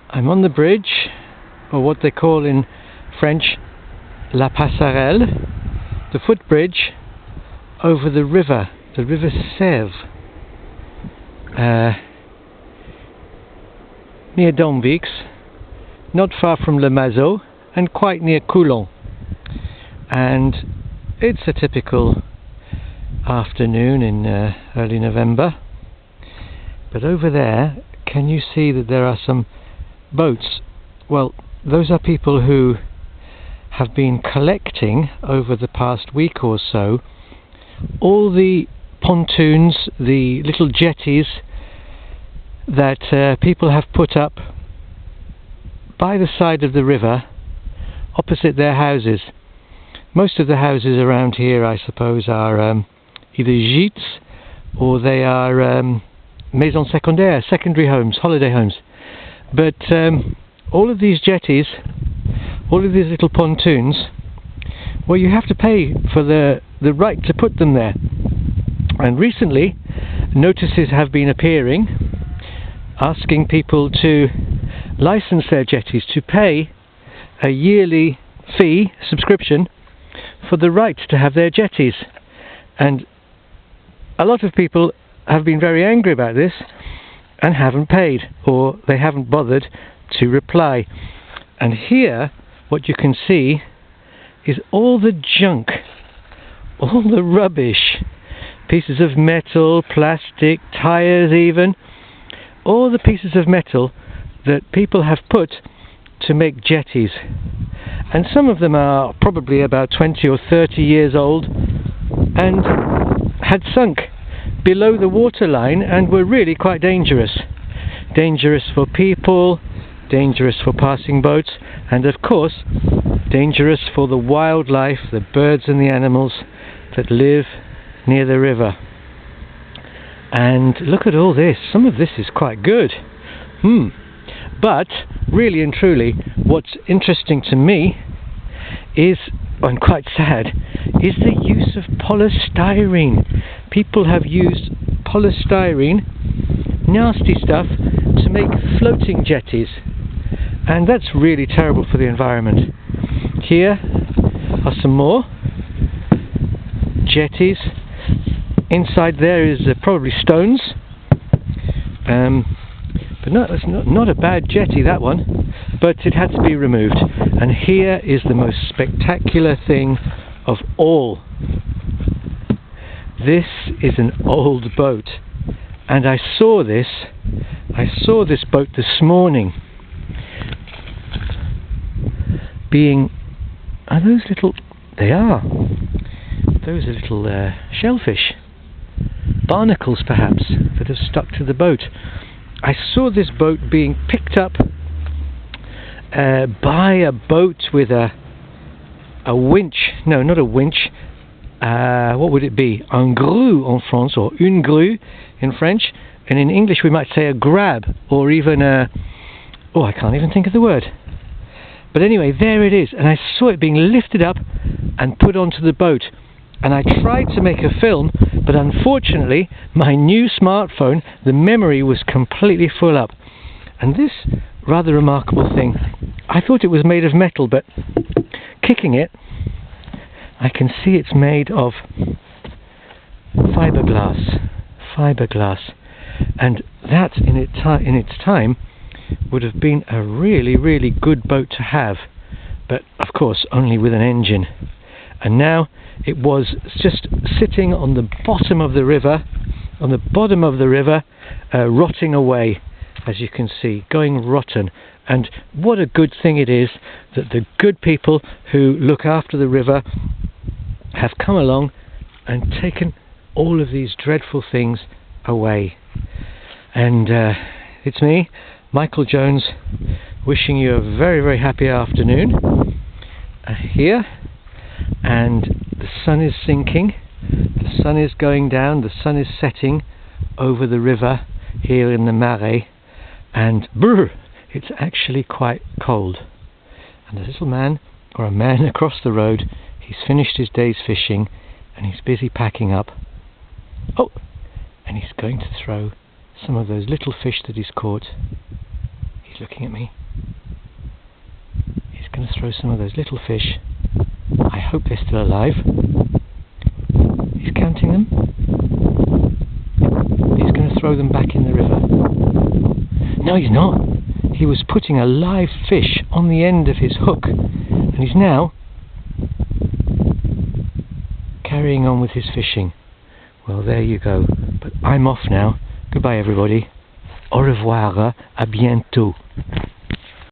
I'm on the bridge, or what they call in French la passerelle, the footbridge over the river Sèvre, near Damvix, not far from Le Mazo, and quite near Coulon. And it's a typical afternoon in early November. But over there, can you see that there are some boats? Well, those are people who have been collecting over the past week or so all the pontoons, the little jetties that people have put up by the side of the river opposite their houses. Most of the houses around here, I suppose, are either gîtes or they are maisons secondaires, secondary homes, holiday homes. But all of these jetties, all of these little pontoons, well, you have to pay for the right to put them there. And recently, notices have been appearing asking people to license their jetties, to pay a yearly fee, subscription, for the right to have their jetties. And a lot of people have been very angry about this and haven't paid, or they haven't bothered to reply. And here, what you can see is all the junk, all the rubbish, pieces of metal, plastic, tires even, all the pieces of metal that people have put to make jetties. And some of them are probably about 20 or 30 years old and had sunk below the waterline and were really quite dangerous. Dangerous for people, dangerous for passing boats, and of course dangerous for the wildlife, the birds and the animals that live near the river. And look at all this. Some of this is quite good. But really and truly, what's interesting to me is, and quite sad, is the use of polystyrene. People have used polystyrene, nasty stuff, to make floating jetties. And that's really terrible for the environment. Here are some more jetties. Inside there is probably stones. But no, it's not a bad jetty, that one. But it had to be removed. And here is the most spectacular thing of all. This is an old boat. And I saw this boat this morning. Are those little... They are. Those are little shellfish. Barnacles, perhaps, that have stuck to the boat. I saw this boat being picked up by a boat with a winch. No, not a winch. What would it be? Un grue en France, or une grue in French. And in English we might say a grab, or even a... Oh, I can't even think of the word. But anyway, there it is. And I saw it being lifted up and put onto the boat. And I tried to make a film, but unfortunately my new smartphone, the memory was completely full up. And this rather remarkable thing, I thought it was made of metal, but kicking it, I can see it's made of fiberglass. And that in its time would have been a really, really good boat to have, but of course only with an engine. And now it was just sitting on the bottom of the river, rotting away, as you can see, going rotten. And what a good thing it is that the good people who look after the river have come along and taken all of these dreadful things away. And it's me, Michael Jones, wishing you a very, very happy afternoon here. And the sun is sinking, the sun is going down, the sun is setting over the river here in the Marais, and brr, it's actually quite cold. And a little man, or a man across the road, he's finished his day's fishing and he's busy packing up. Oh, and he's going to throw some of those little fish that he's caught. He's He's looking at me. He's going to throw some of those little fish. I hope they're still alive. He's counting them. He's going to throw them back in the river. No, he's not. He was putting a live fish on the end of his hook, and he's now carrying on with his fishing. Well, there you go. But I'm off now. Goodbye, everybody. Au revoir. À bientôt.